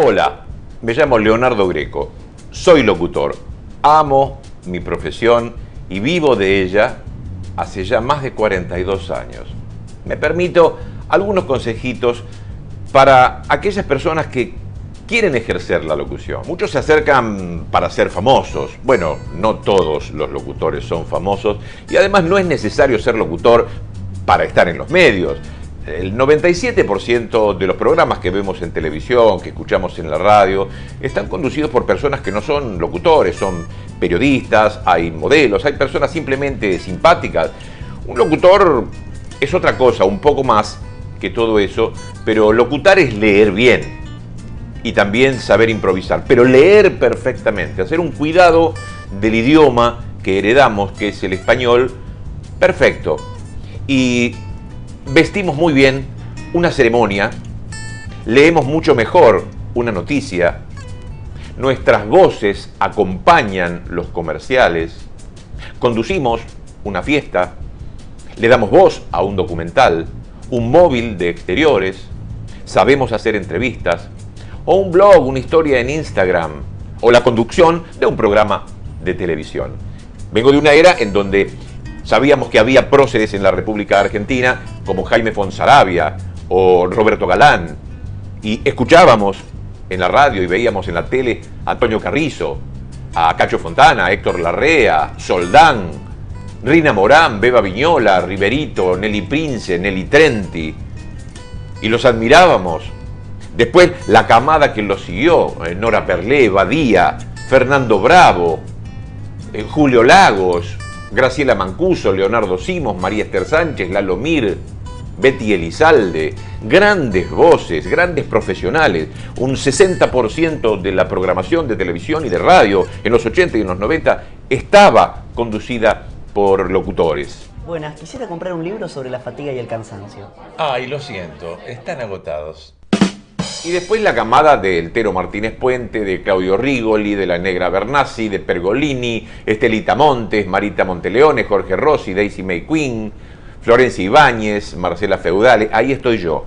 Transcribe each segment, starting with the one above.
Hola, me llamo Leonardo Greco, soy locutor, amo mi profesión y vivo de ella hace ya más de 42 años. Me permito algunos consejitos para aquellas personas que quieren ejercer la locución. Muchos se acercan para ser famosos. Bueno, no todos los locutores son famosos y además no es necesario ser locutor para estar en los medios. El 97% de los programas que vemos en televisión, que escuchamos en la radio, están conducidos por personas que no son locutores, son periodistas, hay modelos, hay personas simplemente simpáticas. Un locutor es otra cosa, un poco más que todo eso, pero locutar es leer bien y también saber improvisar, pero leer perfectamente, hacer un cuidado del idioma que heredamos, que es el español, perfecto. Y vestimos muy bien una ceremonia, leemos mucho mejor una noticia, nuestras voces acompañan los comerciales, conducimos una fiesta, le damos voz a un documental, un móvil de exteriores, sabemos hacer entrevistas, o un blog, una historia en Instagram, o la conducción de un programa de televisión. Vengo de una era en donde sabíamos que había próceres en la República Argentina como Jaime Fonsaravia o Roberto Galán, y escuchábamos en la radio y veíamos en la tele a Antonio Carrizo, a Cacho Fontana, a Héctor Larrea, Soldán, Rina Morán, Beba Viñola, Riverito, Nelly Prince, Nelly Trenti, y los admirábamos. Después la camada que los siguió, Nora Perlé, Badía, Fernando Bravo, Julio Lagos, Graciela Mancuso, Leonardo Simos, María Esther Sánchez, Lalo Mir, Betty Elizalde, grandes voces, grandes profesionales. Un 60% de la programación de televisión y de radio en los 80 y en los 90 estaba conducida por locutores. Buenas, quisiera comprar un libro sobre la fatiga y el cansancio. Ay, lo siento, están agotados. Y después la camada de Eltero Martínez Puente, de Claudio Rigoli, de la Negra Bernasi, de Pergolini, Estelita Montes, Marita Monteleone, Jorge Rossi, Daisy May Quinn, Florencia Ibáñez, Marcela Feudale. Ahí estoy yo.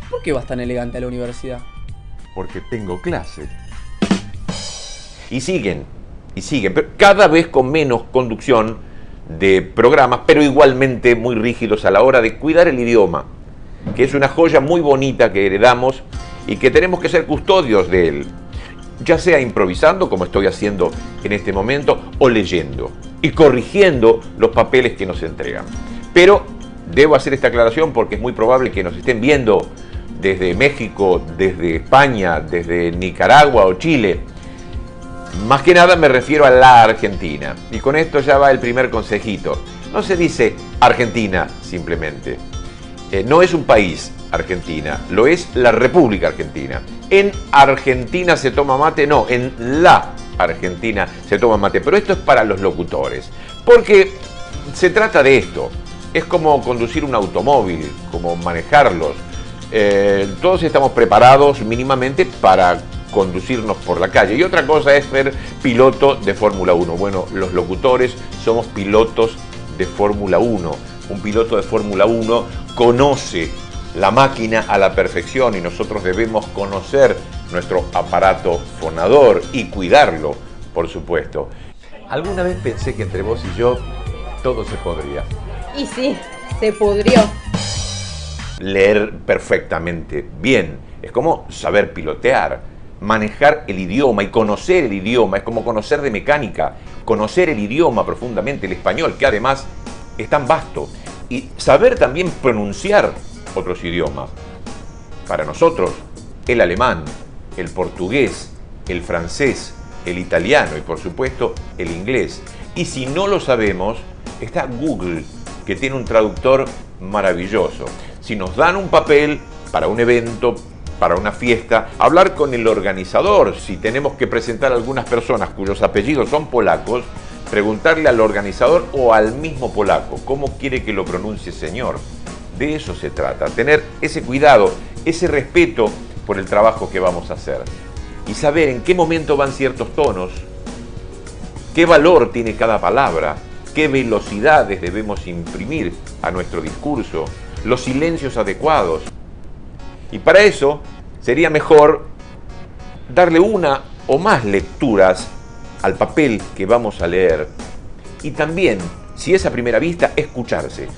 ¿Por qué vas tan elegante a la universidad? Porque tengo clase. Y siguen, pero cada vez con menos conducción de programas, pero igualmente muy rígidos a la hora de cuidar el idioma, que es una joya muy bonita que heredamos y que tenemos que ser custodios de él, ya sea improvisando, como estoy haciendo en este momento, o leyendo y corrigiendo los papeles que nos entregan. Pero debo hacer esta aclaración porque es muy probable que nos estén viendo desde México, desde España, desde Nicaragua o Chile. Más que nada me refiero a la Argentina. Y con esto ya va el primer consejito. No se dice Argentina simplemente. No es un país, Argentina, lo es la República Argentina. En Argentina se toma mate, no, en la Argentina se toma mate, pero esto es para los locutores, porque se trata de esto, es como conducir un automóvil, como manejarlos. Todos estamos preparados mínimamente para conducirnos por la calle, y otra cosa es ser piloto de Fórmula 1. Bueno, los locutores somos pilotos de Fórmula 1. Un piloto de Fórmula 1 conoce la máquina a la perfección y nosotros debemos conocer nuestro aparato fonador y cuidarlo, por supuesto. Alguna vez pensé que entre vos y yo todo se podría. Y sí, se pudrió. Leer perfectamente bien es como saber pilotear, manejar el idioma y conocer el idioma, es como conocer de mecánica, conocer el idioma profundamente, el español, que además es tan vasto, y saber también pronunciar otros idiomas. Para nosotros, el alemán, el portugués, el francés, el italiano y por supuesto el inglés. Y si no lo sabemos, está Google, que tiene un traductor maravilloso. Si nos dan un papel para un evento, para una fiesta, hablar con el organizador, si tenemos que presentar a algunas personas cuyos apellidos son polacos, preguntarle al organizador o al mismo polaco, ¿cómo quiere que lo pronuncie, señor? De eso se trata, tener ese cuidado, ese respeto por el trabajo que vamos a hacer. Y saber en qué momento van ciertos tonos, qué valor tiene cada palabra, qué velocidades debemos imprimir a nuestro discurso, los silencios adecuados. Y para eso sería mejor darle una o más lecturas al papel que vamos a leer y también, si es a primera vista, escucharse.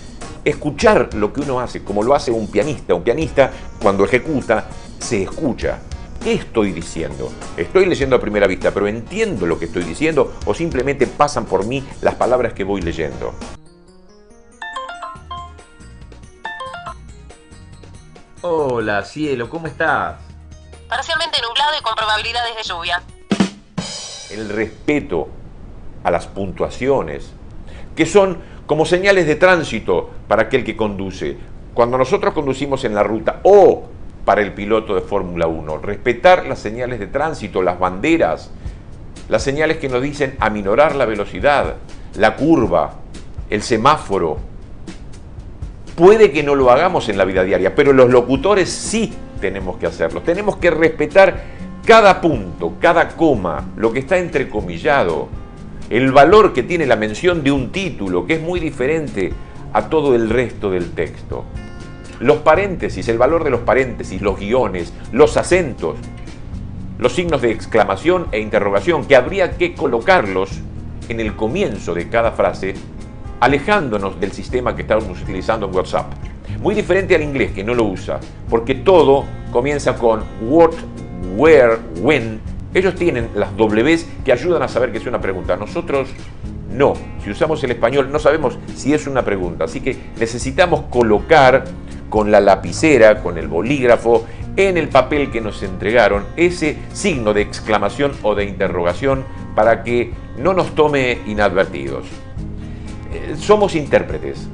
Escuchar lo que uno hace, como lo hace un pianista. Un pianista, cuando ejecuta, se escucha. ¿Qué estoy diciendo? Estoy leyendo a primera vista, pero ¿entiendo lo que estoy diciendo o simplemente pasan por mí las palabras que voy leyendo? Hola, cielo, ¿cómo estás? Parcialmente nublado y con probabilidades de lluvia. El respeto a las puntuaciones, que son como señales de tránsito para aquel que conduce. Cuando nosotros conducimos en la ruta o para el piloto de Fórmula 1, respetar las señales de tránsito, las banderas, las señales que nos dicen aminorar la velocidad, la curva, el semáforo. Puede que no lo hagamos en la vida diaria, pero los locutores sí tenemos que hacerlo. Tenemos que respetar cada punto, cada coma, lo que está entrecomillado, el valor que tiene la mención de un título, que es muy diferente a todo el resto del texto. Los paréntesis, el valor de los paréntesis, los guiones, los acentos, los signos de exclamación e interrogación, que habría que colocarlos en el comienzo de cada frase, alejándonos del sistema que estamos utilizando en WhatsApp. Muy diferente al inglés, que no lo usa, porque todo comienza con what, where, when. Ellos tienen las Ws que ayudan a saber que es una pregunta. Nosotros no. Si usamos el español no sabemos si es una pregunta. Así que necesitamos colocar con la lapicera, con el bolígrafo, en el papel que nos entregaron, ese signo de exclamación o de interrogación para que no nos tome inadvertidos. Somos intérpretes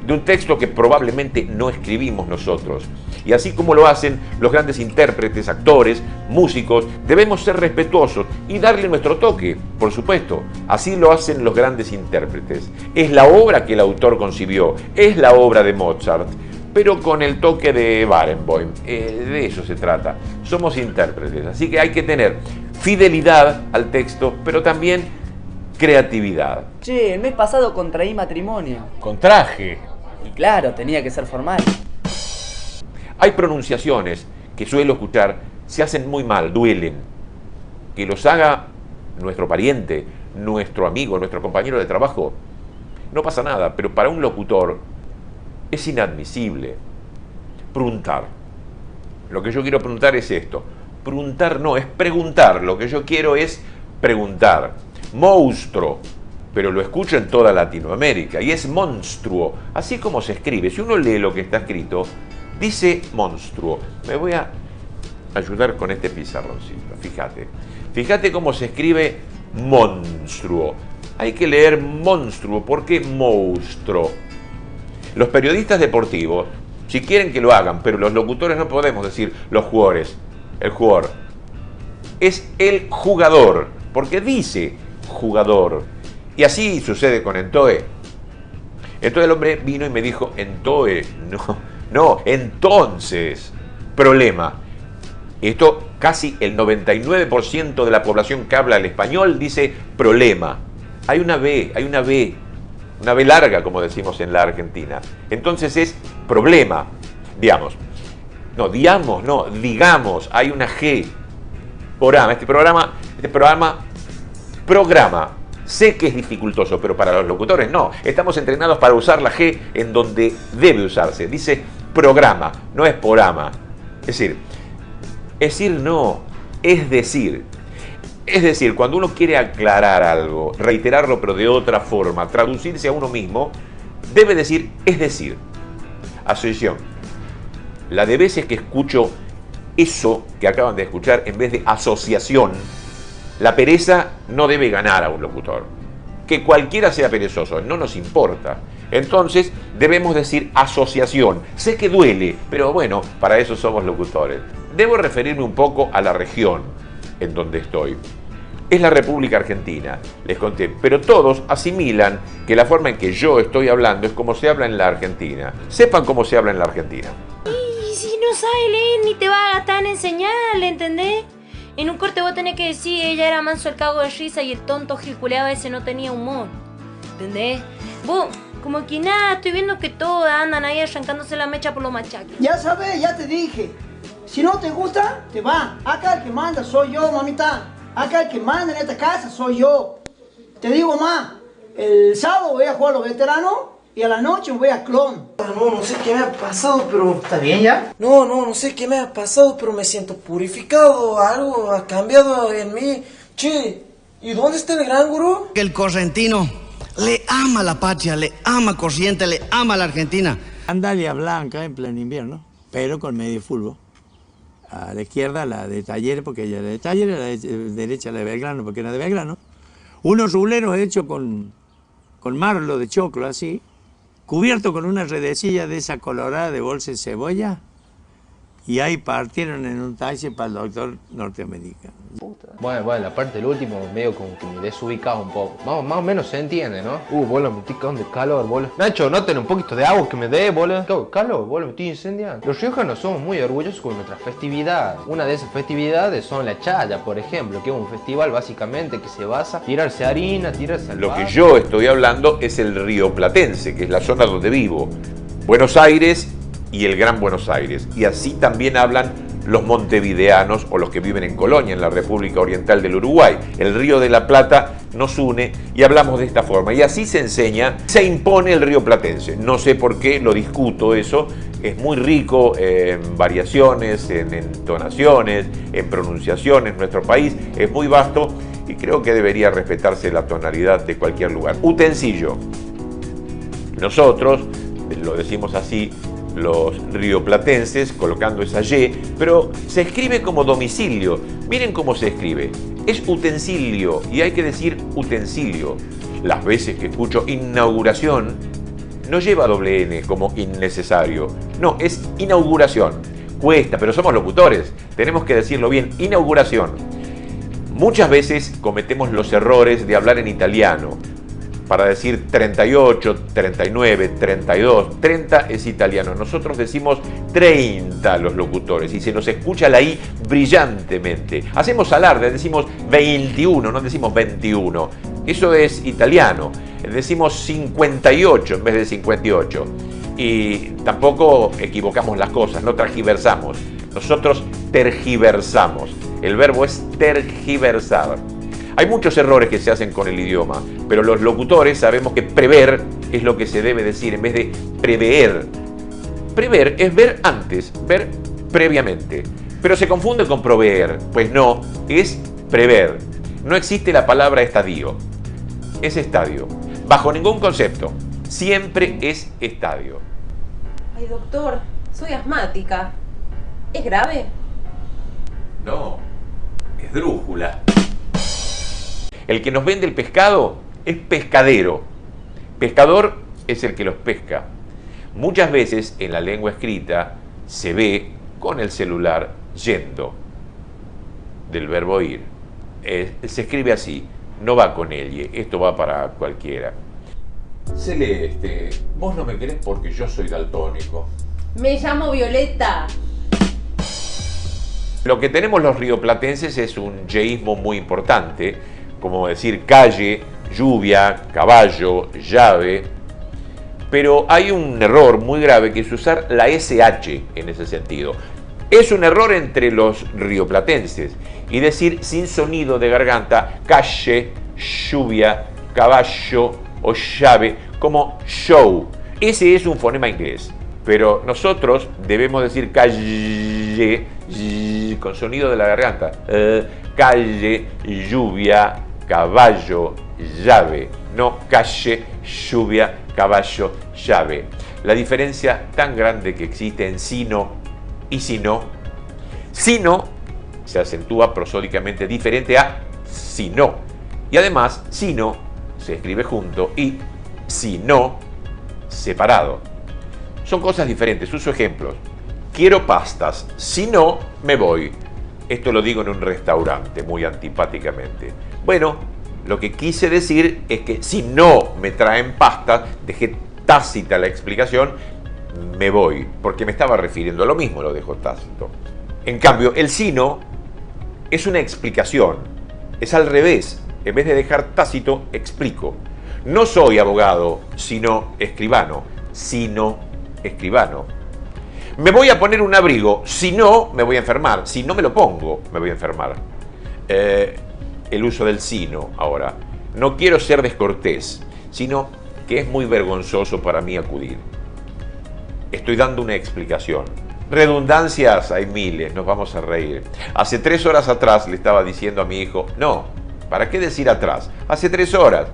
de un texto que probablemente no escribimos nosotros. Y así como lo hacen los grandes intérpretes, actores, músicos, debemos ser respetuosos y darle nuestro toque, por supuesto. Así lo hacen los grandes intérpretes. Es la obra que el autor concibió, es la obra de Mozart, pero con el toque de Barenboim. De eso se trata. Somos intérpretes, así que hay que tener fidelidad al texto, pero también creatividad. Che, el mes pasado contraí matrimonio. Con traje. Y claro, tenía que ser formal. Hay pronunciaciones que suelo escuchar, se hacen muy mal, duelen. Que los haga nuestro pariente, nuestro amigo, nuestro compañero de trabajo, no pasa nada, pero para un locutor es inadmisible. Pruntar. Lo que yo quiero preguntar es esto. Pruntar no, es preguntar. Lo que yo quiero es preguntar. Monstruo. Pero lo escucho en toda Latinoamérica y es monstruo. Así como se escribe. Si uno lee lo que está escrito, dice monstruo. Me voy a ayudar con este pizarroncito. Fíjate. Fíjate cómo se escribe monstruo. Hay que leer monstruo. ¿Por qué monstruo? Los periodistas deportivos, si quieren que lo hagan, pero los locutores no podemos decir los jugadores. El jugador. Es el jugador. Porque dice jugador. Y así sucede con Entoe. Entonces el hombre vino y me dijo, Entoe, no, entonces, problema. Esto casi el 99% de la población que habla el español dice problema. Hay una B larga, como decimos en la Argentina. Entonces es problema, digamos, hay una G. Este programa. Sé que es dificultoso, pero para los locutores no. Estamos entrenados para usar la G en donde debe usarse. Dice programa, no es porama. Es decir, cuando uno quiere aclarar algo, reiterarlo pero de otra forma, traducirse a uno mismo, debe decir es decir. Asociación. La de veces que escucho eso que acaban de escuchar en vez de asociación, la pereza no debe ganar a un locutor. Que cualquiera sea perezoso, no nos importa. Entonces debemos decir asociación. Sé que duele, pero bueno, para eso somos locutores. Debo referirme un poco a la región en donde estoy. Es la República Argentina, les conté, pero todos asimilan que la forma en que yo estoy hablando es como se habla en la Argentina. Sepan cómo se habla en la Argentina. Y si no sabe leer ni te va a gastar en enseñarle, ¿entendés? En un corte vos tenés que decir, ella era manso el cago de risa y el tonto giculeaba ese no tenía humor. ¿Entendés? Vos, como que nada, estoy viendo que todos andan ahí arrancándose la mecha por los machaques. Ya sabes, ya te dije. Si no te gusta, te va. Acá el que manda soy yo, mamita. Acá el que manda en esta casa soy yo. Te digo más, el sábado voy a jugar a los veteranos y a la noche voy a Clon. No sé qué me ha pasado, pero... ¿Está bien ya? No sé qué me ha pasado, pero me siento purificado. Algo ha cambiado en mí. Che, ¿y dónde está el gran gurú? El correntino le ama la patria, le ama Corrientes, le ama la Argentina. Sandalia blanca en pleno invierno, pero con medio fulbo. A la izquierda la de Talleres, porque ella era de Talleres, a la derecha la de Belgrano, porque era de Belgrano. Unos ruleros hechos con marlo de choclo, así, cubierto con una redecilla de esa colorada de bolsa de cebolla, y ahí partieron en un taxi para el doctor norteamericano. Bueno, la parte del último medio como que me desubicado un poco. Más o menos se entiende, ¿no? Bola, me estoy cagando de calor, bola. Nacho, noten un poquito de agua que me dé, bola. Calor, bola, me estoy incendiando. Los riojanos somos muy orgullosos con nuestras festividades. Una de esas festividades son la Chaya, por ejemplo, que es un festival básicamente que se basa en tirarse harina, tirarse al Lo que yo estoy hablando es el Río Platense, que es la zona donde vivo. Buenos Aires y el Gran Buenos Aires. Y así también hablan los montevideanos o los que viven en Colonia, en la República Oriental del Uruguay. El Río de la Plata nos une y hablamos de esta forma. Y así se enseña, se impone el río platense. No sé por qué, lo discuto eso. Es muy rico en variaciones, en entonaciones, en pronunciaciones. En nuestro país es muy vasto y creo que debería respetarse la tonalidad de cualquier lugar. Utensilio. Nosotros lo decimos así, los rioplatenses, colocando esa Y, pero se escribe como domicilio. Miren cómo se escribe. Es utensilio y hay que decir utensilio. Las veces que escucho inauguración, no lleva doble N como innecesario. No, es inauguración. Cuesta, pero somos locutores. Tenemos que decirlo bien. Inauguración. Muchas veces cometemos los errores de hablar en italiano. Para decir 38, 39, 32, 30 es italiano. Nosotros decimos 30 los locutores y se nos escucha la I brillantemente. Hacemos alarde, decimos 21, no decimos 21. Eso es italiano. Decimos 58 en vez de 58. Y tampoco equivocamos las cosas, no tergiversamos. Nosotros tergiversamos. El verbo es tergiversar. Hay muchos errores que se hacen con el idioma, pero los locutores sabemos que prever es lo que se debe decir en vez de prever. Prever es ver antes, ver previamente. Pero se confunde con proveer. Pues no, es prever. No existe la palabra estadio. Es estadio. Bajo ningún concepto. Siempre es estadio. Ay, doctor, soy asmática. ¿Es grave? No, es drújula. El que nos vende el pescado es pescadero. Pescador es el que los pesca. Muchas veces en la lengua escrita se ve con el celular yendo, del verbo ir. Se escribe así, no va con elle, esto va para cualquiera. Celeste, vos no me querés porque yo soy daltónico. Me llamo Violeta. Lo que tenemos los rioplatenses es un yeísmo muy importante, como decir calle, lluvia, caballo, llave. Pero hay un error muy grave que es usar la SH en ese sentido. Es un error entre los rioplatenses y decir sin sonido de garganta calle, lluvia, caballo o llave como show. Ese es un fonema inglés. Pero nosotros debemos decir calle con sonido de la garganta. Calle, lluvia, caballo, llave. No calle, lluvia, caballo, llave. La diferencia tan grande que existe en sino y sino. Sino se acentúa prosódicamente diferente a sino. Y además, sino se escribe junto y sino separado. Son cosas diferentes. Uso ejemplos. Quiero pastas, si no, me voy. Esto lo digo en un restaurante, muy antipáticamente. Bueno, lo que quise decir es que si no me traen pastas, dejé tácita la explicación, me voy, porque me estaba refiriendo a lo mismo, lo dejo tácito. En cambio, el sino es una explicación, es al revés. En vez de dejar tácito, explico. No soy abogado, sino escribano, sino escribano. Me voy a poner un abrigo, si no, me voy a enfermar. Si no me lo pongo, me voy a enfermar. El uso del sino ahora. No quiero ser descortés, sino que es muy vergonzoso para mí acudir. Estoy dando una explicación. Redundancias hay miles, nos vamos a reír. Hace 3 horas atrás le estaba diciendo a mi hijo, no, ¿para qué decir atrás? Hace 3 horas.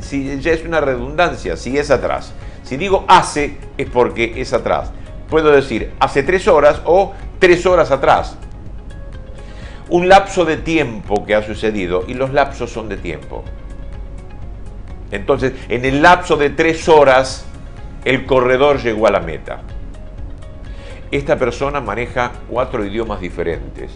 Si ya es una redundancia, si es atrás. Si digo hace, es porque es atrás. Puedo decir hace 3 horas o 3 horas atrás. Un lapso de tiempo que ha sucedido, y los lapsos son de tiempo. Entonces, en el lapso de 3 horas, el corredor llegó a la meta. Esta persona maneja 4 idiomas diferentes.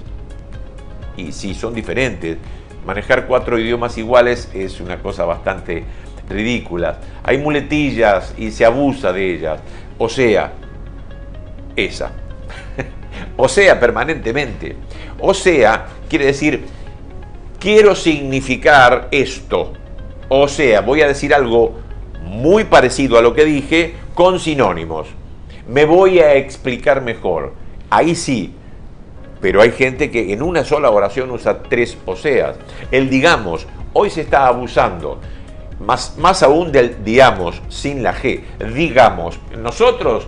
Y sí, son diferentes. Manejar 4 idiomas iguales es una cosa bastante ridícula. Hay muletillas y se abusa de ellas. O sea, esa. O sea, permanentemente. O sea, quiere decir, quiero significar esto. O sea, voy a decir algo muy parecido a lo que dije con sinónimos. Me voy a explicar mejor. Ahí sí. Pero hay gente que en una sola oración usa 3 o seas. El digamos, hoy se está abusando. Más aún del digamos, sin la G. Digamos, nosotros,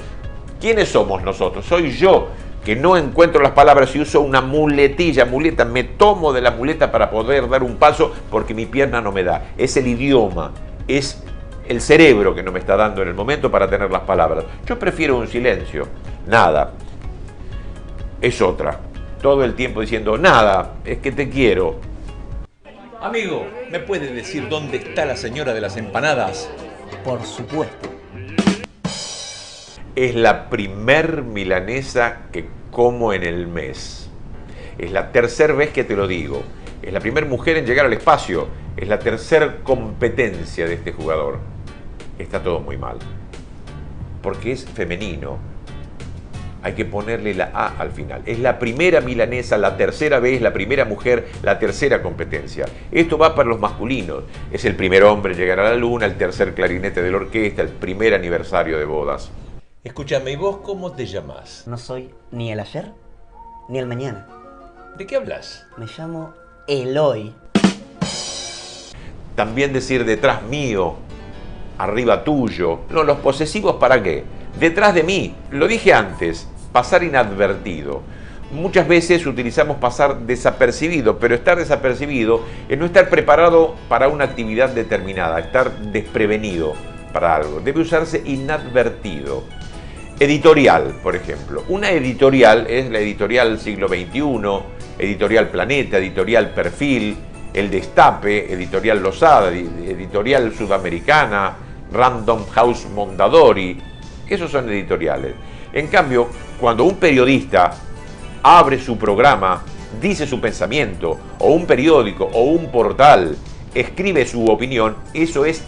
¿quiénes somos nosotros? Soy yo, que no encuentro las palabras y uso una muleta, me tomo de la muleta para poder dar un paso porque mi pierna no me da. Es el idioma, es el cerebro que no me está dando en el momento para tener las palabras. Yo prefiero un silencio. Nada. Es otra. Todo el tiempo diciendo, nada, es que te quiero. Amigo, ¿me puede decir dónde está la señora de las empanadas? Por supuesto. Es la primer milanesa que como en el mes. Es la tercera vez que te lo digo. Es la primera mujer en llegar al espacio. Es la tercera competencia de este jugador. Está todo muy mal. Porque es femenino. Hay que ponerle la A al final. Es la primera milanesa, la tercera vez, la primera mujer, la tercera competencia. Esto va para los masculinos. Es el primer hombre en llegar a la luna, el tercer clarinete de la orquesta, el primer aniversario de bodas. Escúchame, ¿y vos cómo te llamás? No soy ni el ayer ni el mañana. ¿De qué hablas? Me llamo Eloy. También decir detrás mío, arriba tuyo. No, los posesivos, ¿para qué? Detrás de mí. Lo dije antes, pasar inadvertido. Muchas veces utilizamos pasar desapercibido, pero estar desapercibido es no estar preparado para una actividad determinada, estar desprevenido para algo. Debe usarse inadvertido. Editorial, por ejemplo. Una editorial es la editorial Siglo XXI, editorial Planeta, editorial Perfil, El Destape, editorial Losada, editorial Sudamericana, Random House Mondadori. Esos son editoriales. En cambio, cuando un periodista abre su programa, dice su pensamiento, o un periódico, o un portal, escribe su opinión, eso es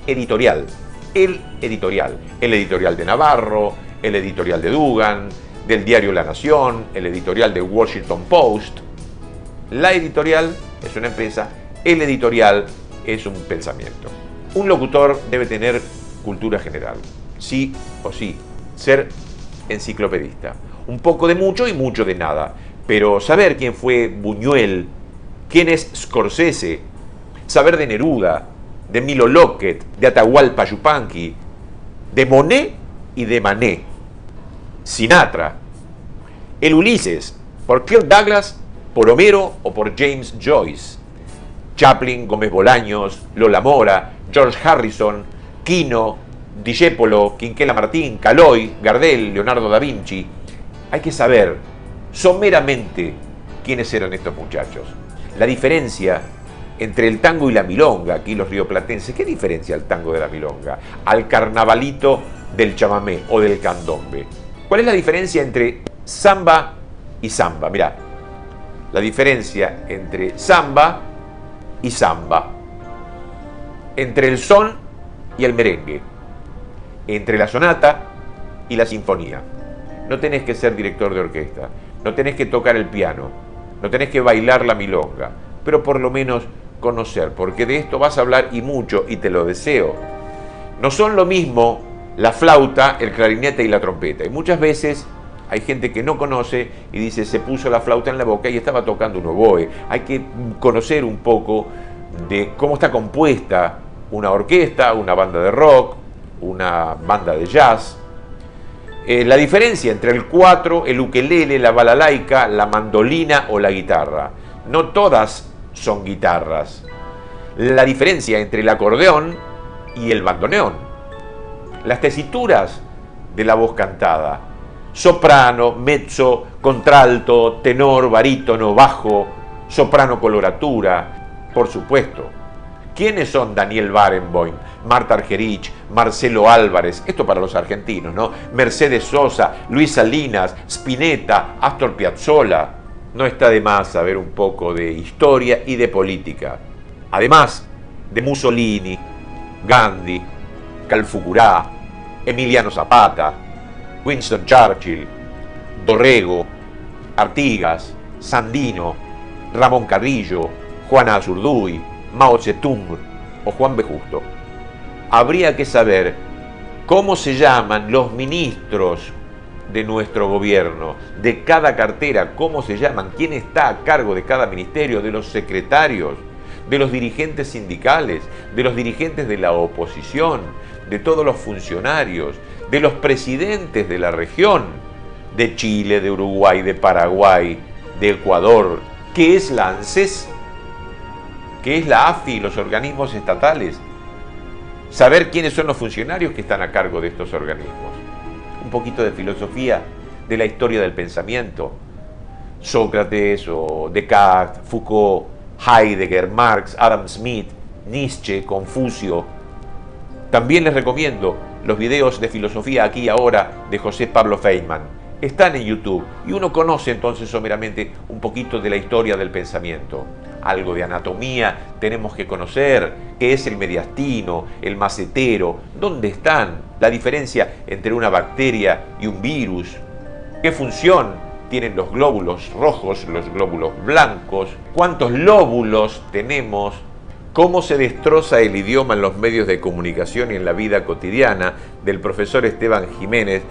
editorial. El editorial de Navarro, el editorial de Dugan, del diario La Nación, el editorial de Washington Post. La editorial es una empresa, el editorial es un pensamiento. Un locutor debe tener cultura general, sí o sí, ser enciclopedista. Un poco de mucho y mucho de nada, pero saber quién fue Buñuel, quién es Scorsese, saber de Neruda, de Milo Lockett, de Atahualpa Yupanqui, de Monet y de Manet, Sinatra, el Ulises, por Kirk Douglas, por Homero o por James Joyce, Chaplin, Gómez Bolaños, Lola Mora, George Harrison, Quino, Discépolo, Quinquela Martín, Caloi, Gardel, Leonardo da Vinci. Hay que saber someramente quiénes eran estos muchachos. La diferencia entre el tango y la milonga, aquí los rioplatenses, ¿qué diferencia el tango de la milonga? Al carnavalito del chamamé o del candombe. ¿Cuál es la diferencia entre samba y samba? Mirá, la diferencia entre samba y samba, entre el son y el merengue, entre la sonata y la sinfonía. No tenés que ser director de orquesta, no tenés que tocar el piano, no tenés que bailar la milonga, pero por lo menos conocer, porque de esto vas a hablar y mucho, y te lo deseo. No son lo mismo la flauta, el clarinete y la trompeta, y muchas veces Hay gente que no conoce y dice, se puso la flauta en la boca y estaba tocando un oboe. Hay que conocer un poco de cómo está compuesta una orquesta, una banda de rock, una banda de jazz. La diferencia entre el cuatro, el ukelele, la balalaika, la mandolina o la guitarra. No todas son guitarras. La diferencia entre el acordeón y el bandoneón. Las tesituras de la voz cantada. Soprano, mezzo, contralto, tenor, barítono, bajo, soprano coloratura, por supuesto. ¿Quiénes son Daniel Barenboim, Marta Argerich, Marcelo Álvarez? Esto para los argentinos, ¿no? Mercedes Sosa, Luis Salinas, Spinetta, Astor Piazzolla. No está de más saber un poco de historia y de política. Además de Mussolini, Gandhi, Calfucurá, Emiliano Zapata, Winston Churchill, Dorrego, Artigas, Sandino, Ramón Carrillo, Juana Azurduy, Mao Zedong o Juan B. Justo. Habría que saber cómo se llaman los ministros de nuestro gobierno, de cada cartera, cómo se llaman, quién está a cargo de cada ministerio, de los secretarios, de los dirigentes sindicales, de los dirigentes de la oposición, de todos los funcionarios, de los presidentes de la región, de Chile, de Uruguay, de Paraguay, de Ecuador. ¿Qué es la ANSES? ¿Qué es la AFI, los organismos estatales? Saber quiénes son los funcionarios que están a cargo de estos organismos. Un poquito de filosofía de la historia del pensamiento. Sócrates o Descartes, Foucault, Heidegger, Marx, Adam Smith, Nietzsche, Confucio. También les recomiendo los videos de filosofía aquí y ahora de José Pablo Feynman. Están en YouTube y uno conoce entonces someramente un poquito de la historia del pensamiento. Algo de anatomía tenemos que conocer, qué es el mediastino, el macetero, dónde están, la diferencia entre una bacteria y un virus, qué función tienen los glóbulos rojos, los glóbulos blancos, cuántos lóbulos tenemos, cómo se destroza el idioma en los medios de comunicación y en la vida cotidiana, del profesor Esteban Jiménez.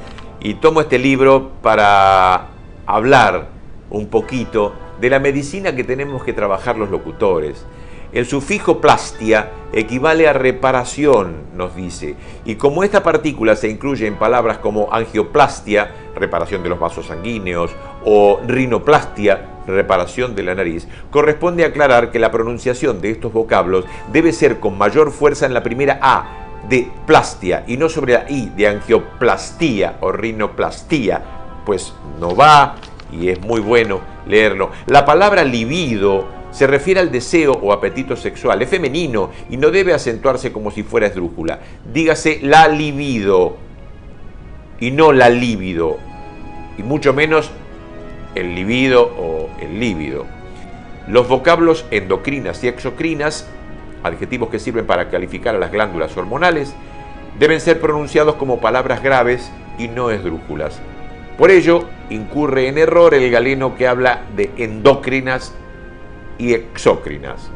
Y tomo este libro para hablar un poquito de la medicina que tenemos que trabajar los locutores. El sufijo plastia equivale a reparación, nos dice, y como esta partícula se incluye en palabras como angioplastia, reparación de los vasos sanguíneos, o rinoplastia, reparación de la nariz, corresponde aclarar que la pronunciación de estos vocablos debe ser con mayor fuerza en la primera A de plastia y no sobre la I de angioplastía o rinoplastía, pues no va y es muy bueno leerlo. La palabra libido se refiere al deseo o apetito sexual, es femenino y no debe acentuarse como si fuera esdrújula. Dígase la libido y no la libido, y mucho menos el libido o el líbido. Los vocablos endocrinas y exocrinas, adjetivos que sirven para calificar a las glándulas hormonales, deben ser pronunciados como palabras graves y no esdrújulas. Por ello, incurre en error el galeno que habla de endócrinas y exócrinas.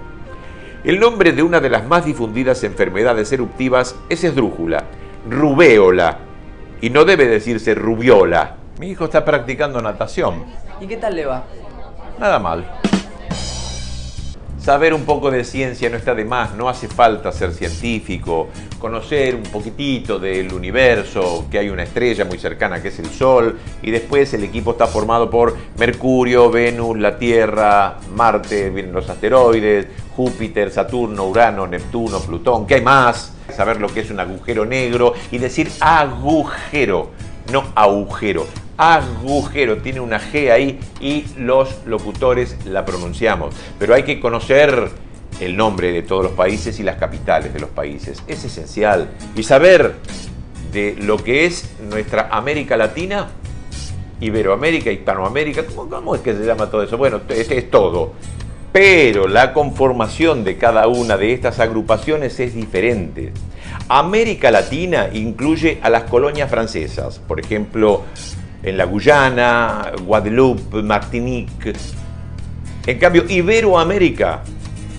El nombre de una de las más difundidas enfermedades eruptivas es esdrújula, rubéola, y no debe decirse rubiola. Mi hijo está practicando natación. ¿Y qué tal le va? Nada mal. Saber un poco de ciencia no está de más, no hace falta ser científico, conocer un poquitito del universo, que hay una estrella muy cercana que es el Sol, y después el equipo está formado por Mercurio, Venus, la Tierra, Marte, vienen los asteroides, Júpiter, Saturno, Urano, Neptuno, Plutón. ¿Qué hay más? Saber lo que es un agujero negro y decir agujero, no agujero. Agujero, tiene una G ahí y los locutores la pronunciamos. Pero hay que conocer el nombre de todos los países y las capitales de los países. Es esencial. Y saber de lo que es nuestra América Latina, Iberoamérica, Hispanoamérica, ¿cómo es que se llama todo eso? Bueno, es todo. Pero la conformación de cada una de estas agrupaciones es diferente. América Latina incluye a las colonias francesas, por ejemplo, en la Guyana, Guadeloupe, Martinique. En cambio, Iberoamérica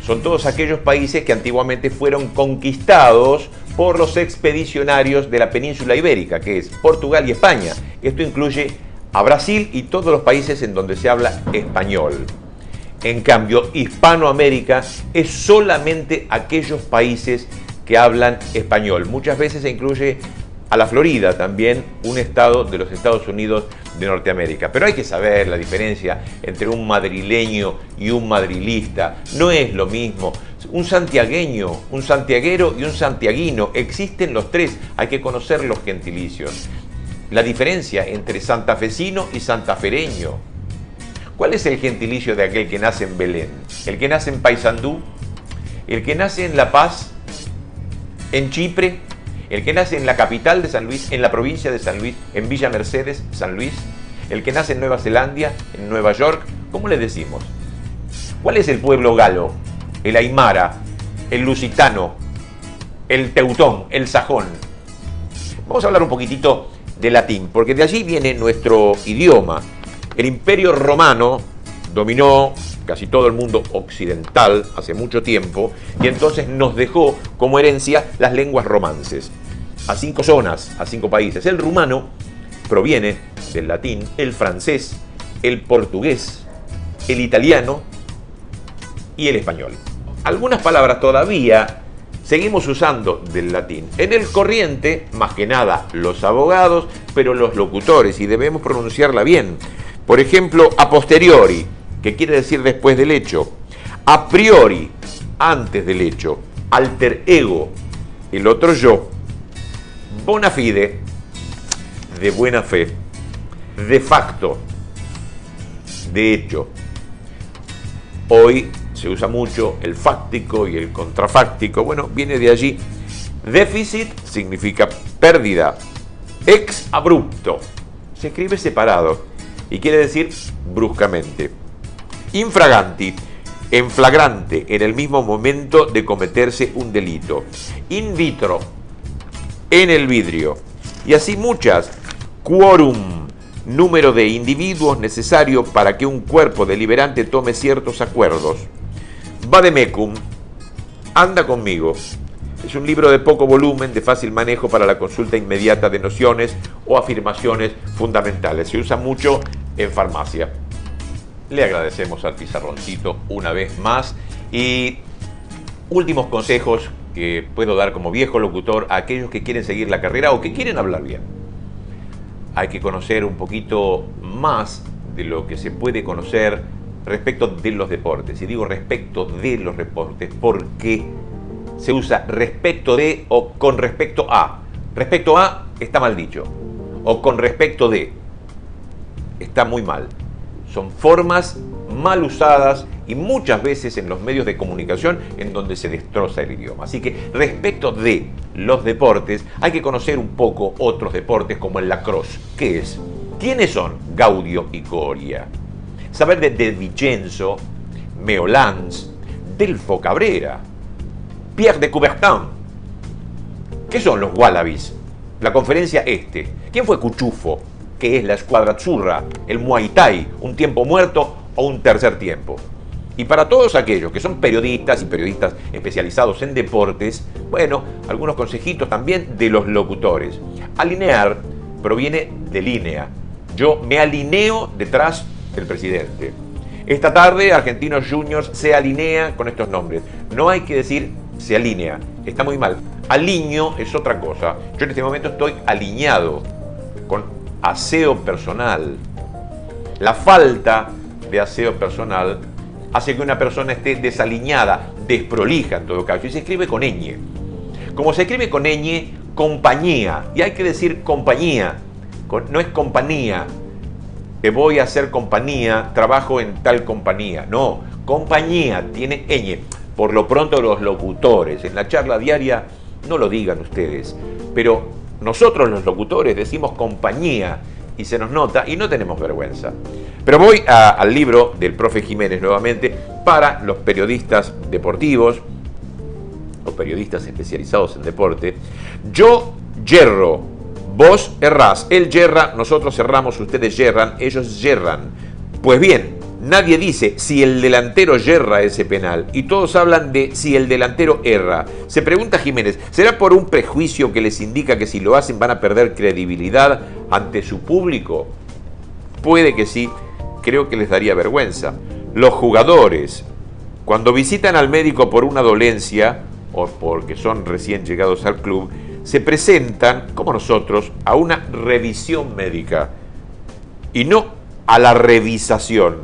son todos aquellos países que antiguamente fueron conquistados por los expedicionarios de la península ibérica, que es Portugal y España. Esto incluye a Brasil y todos los países en donde se habla español. En cambio, Hispanoamérica es solamente aquellos países que hablan español. Muchas veces se incluye a la Florida también, un estado de los Estados Unidos de Norteamérica. Pero hay que saber la diferencia entre un madrileño y un madrilista. No es lo mismo. Un santiagueño, un santiaguero y un santiaguino. Existen los tres. Hay que conocer los gentilicios. La diferencia entre santafesino y santafereño. ¿Cuál es el gentilicio de aquel que nace en Belén? ¿El que nace en Paysandú? ¿El que nace en La Paz? ¿En Chipre? ¿El que nace en la capital de San Luis? ¿En la provincia de San Luis? ¿En Villa Mercedes, San Luis? ¿El que nace en Nueva Zelanda? ¿En Nueva York? ¿Cómo le decimos? ¿Cuál es el pueblo galo? ¿El aymara? ¿El lusitano? ¿El teutón? ¿El sajón? Vamos a hablar un poquitito de latín, porque de allí viene nuestro idioma. El Imperio Romano dominó casi todo el mundo occidental hace mucho tiempo y entonces nos dejó como herencia las lenguas romances a 5 zonas, a 5 países. El rumano proviene del latín, el francés, el portugués, el italiano y el español. Algunas palabras todavía seguimos usando del latín. En el corriente, más que nada los abogados, pero los locutores, y debemos pronunciarla bien. Por ejemplo, a posteriori, que quiere decir después del hecho. A priori, antes del hecho. Alter ego, el otro yo. Bona fide, de buena fe. De facto, de hecho. Hoy se usa mucho el fáctico y el contrafáctico. Bueno, viene de allí. Déficit significa pérdida. Ex abrupto, se escribe separado y quiere decir bruscamente. Infraganti, en flagrante, en el mismo momento de cometerse un delito. In vitro, en el vidrio. Y así muchas. Quorum, número de individuos necesario para que un cuerpo deliberante tome ciertos acuerdos. Vademecum, anda conmigo. Es un libro de poco volumen, de fácil manejo para la consulta inmediata de nociones o afirmaciones fundamentales. Se usa mucho en farmacia. Le agradecemos al pizarroncito una vez más. Y últimos consejos que puedo dar como viejo locutor a aquellos que quieren seguir la carrera o que quieren hablar bien. Hay que conocer un poquito más de lo que se puede conocer respecto de los deportes. Y digo respecto de los deportes porque se usa respecto de o con respecto a. Respecto a está mal dicho. O con respecto de está muy mal. Son formas mal usadas y muchas veces en los medios de comunicación en donde se destroza el idioma. Así que respecto de los deportes hay que conocer un poco otros deportes como el lacrosse. ¿Qué es? ¿Quiénes son Gaudio y Coria? Saber de Vicenzo, Meolans, Delfo Cabrera, Pierre de Coubertin. ¿Qué son los Wallabies? La conferencia este. ¿Quién fue Cuchufo? ¿Qué es la Escuadra Azzurra? El Muay Thai, un tiempo muerto o un tercer tiempo. Y para todos aquellos que son periodistas y periodistas especializados en deportes, bueno, algunos consejitos también de los locutores. Alinear proviene de línea. Yo me alineo detrás del presidente. Esta tarde Argentinos Juniors se alinea con estos nombres. No hay que decir se alinea, está muy mal. Alineo es otra cosa. Yo en este momento estoy alineado con aseo personal. La falta de aseo personal hace que una persona esté desaliñada, desprolija en todo caso, y se escribe con ñ. Como se escribe con ñ, compañía, y hay que decir compañía, no es compañía, que voy a hacer compañía, trabajo en tal compañía, no, compañía, tiene ñ. Por lo pronto los locutores, en la charla diaria, no lo digan ustedes, pero nosotros los locutores decimos compañía y se nos nota y no tenemos vergüenza. Pero voy al libro del profe Jiménez nuevamente para los periodistas deportivos o periodistas especializados en deporte. Yo yerro, vos errás, él yerra, nosotros erramos, ustedes yerran, ellos yerran. Pues bien, nadie dice si el delantero yerra ese penal y todos hablan de si el delantero erra. Se pregunta Jiménez, ¿será por un prejuicio que les indica que si lo hacen van a perder credibilidad ante su público? puede que sí, creo que les daría vergüenza. Los jugadores, cuando visitan al médico por una dolencia o porque son recién llegados al club, se presentan, como nosotros, a una revisión médica y no a la revisación,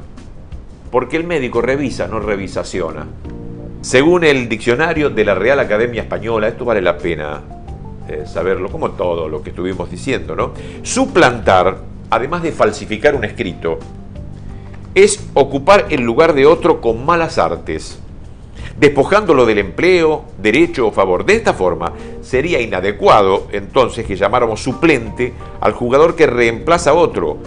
porque el médico revisa, no revisaciona. Según el diccionario de la Real Academia Española, esto vale la pena saberlo, como todo lo que estuvimos diciendo, ¿no? Suplantar, además de falsificar un escrito, es ocupar el lugar de otro con malas artes, despojándolo del empleo, derecho o favor. De esta forma, sería inadecuado entonces que llamáramos suplente al jugador que reemplaza a otro,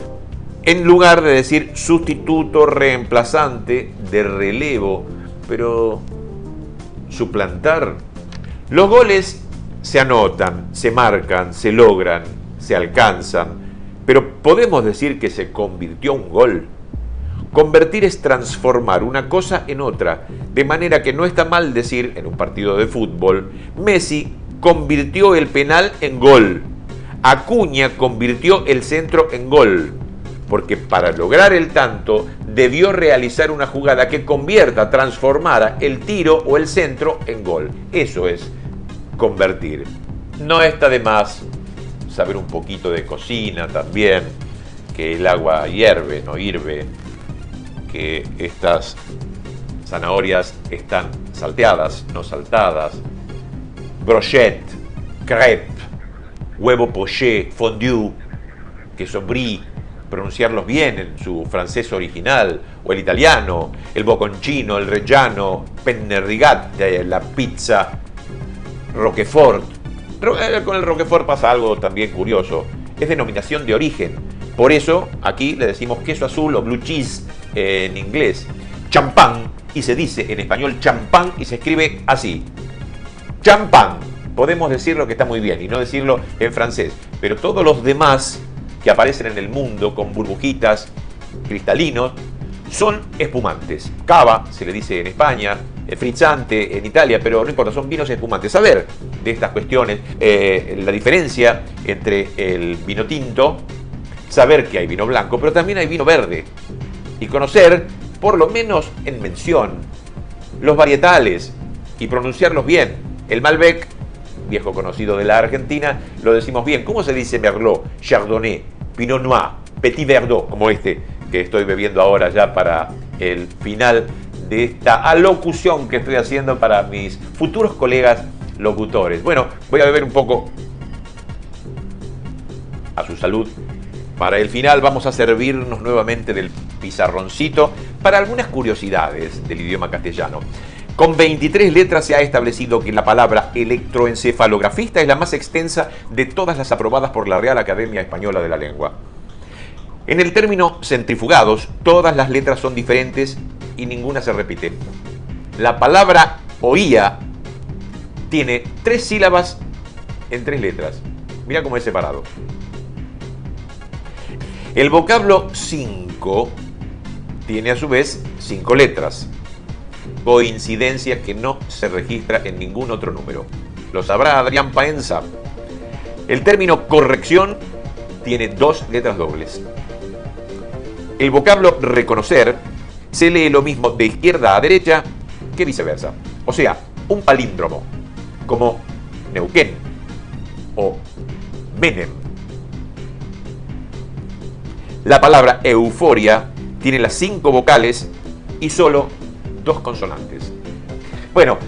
en lugar de decir sustituto, reemplazante, de relevo. Pero suplantar. Los goles se anotan, se marcan, se logran, se alcanzan, pero ¿podemos decir que se convirtió un gol? Convertir es transformar una cosa en otra, de manera que no está mal decir en un partido de fútbol: Messi convirtió el penal en gol, Acuña convirtió el centro en gol, porque para lograr el tanto debió realizar una jugada que convierta, transformara el tiro o el centro en gol. Eso es convertir. No está de más saber un poquito de cocina también, que el agua hierve, no hirve, que estas zanahorias están salteadas, no saltadas, brochette, crêpe, huevo poché, fondue, queso brie, pronunciarlos bien en su francés original, o el italiano, el bocconcino, el reggiano, penne rigate, la pizza Roquefort. Con el Roquefort pasa algo también curioso, es denominación de origen, por eso aquí le decimos queso azul o blue cheese en inglés. Champán, y se dice en español champán y se escribe así, champán. Podemos decirlo que está muy bien y no decirlo en francés, pero todos los demás que aparecen en el mundo con burbujitas, cristalinos, son espumantes. Cava se le dice en España, frizzante en Italia, pero no importa, son vinos espumantes. Saber de estas cuestiones, la diferencia entre el vino tinto, saber que hay vino blanco, pero también hay vino verde, y conocer, por lo menos en mención, los varietales y pronunciarlos bien. El Malbec, viejo conocido de la Argentina, lo decimos bien. ¿Cómo se dice Merlot, Chardonnay, Pinot Noir, Petit Verdot, como este que estoy bebiendo ahora ya para el final de esta alocución que estoy haciendo para mis futuros colegas locutores? Bueno, voy a beber un poco a su salud. Para el final vamos a servirnos nuevamente del pizarroncito para algunas curiosidades del idioma castellano. Con 23 letras se ha establecido que la palabra electroencefalografista es la más extensa de todas las aprobadas por la Real Academia Española de la Lengua. En el término centrifugados, todas las letras son diferentes y ninguna se repite. La palabra oía tiene 3 sílabas en 3 letras. Mira cómo es separado. El vocablo 5 tiene a su vez 5 letras. Coincidencia que no se registra en ningún otro número. Lo sabrá Adrián Paenza. El término corrección tiene 2 letras dobles. El vocablo reconocer se lee lo mismo de izquierda a derecha que viceversa. O sea, un palíndromo, como Neuquén o Menem. La palabra euforia tiene las 5 vocales y solo 2 consonantes. Bueno,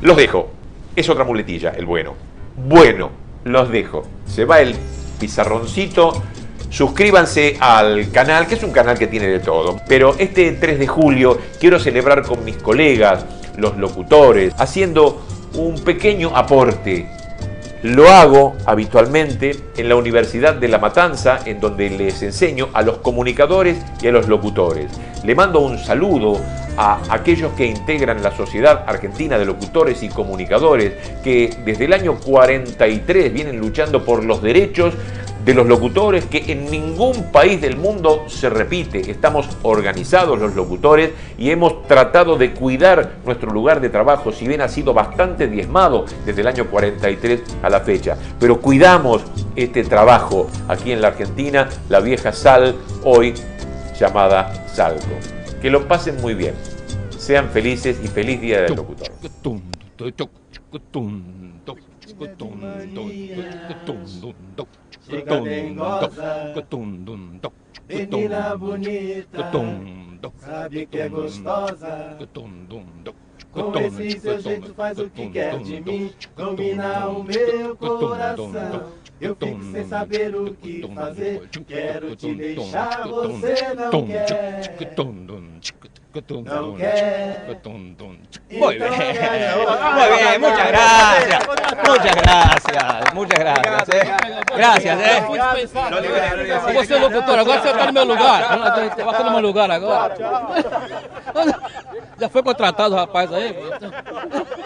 los dejo. Es otra muletilla, el bueno. Bueno, los dejo. Se va el pizarroncito. Suscríbanse al canal, que es un canal que tiene de todo. Pero este 3 de julio quiero celebrar con mis colegas, los locutores, haciendo un pequeño aporte. Lo hago habitualmente en la Universidad de La Matanza, en donde les enseño a los comunicadores y a los locutores. Le mando un saludo a aquellos que integran la Sociedad Argentina de Locutores y Comunicadores, que desde el año 43 vienen luchando por los derechos de los locutores que en ningún país del mundo se repite. Estamos organizados los locutores y hemos tratado de cuidar nuestro lugar de trabajo, si bien ha sido bastante diezmado desde el año 43 a la fecha. Pero cuidamos este trabajo aquí en la Argentina, la vieja sal, hoy llamada Salco. Que lo pasen muy bien. Sean felices y feliz Día del Locutor. Chega dengosa, menina bonita, sabe que é gostosa. Com esse seu jeito faz o que quer de mim, domina o meu coração. Eu fico sem saber o que fazer, quero te deixar, você não quer. Não quer. Muy bien, muy bien, muchas gracias, muchas gracias, Gracias, Eu vou ser locutor, agora você está no meu lugar. Você vai estar no meu lugar agora. Já foi contratado o rapaz aí?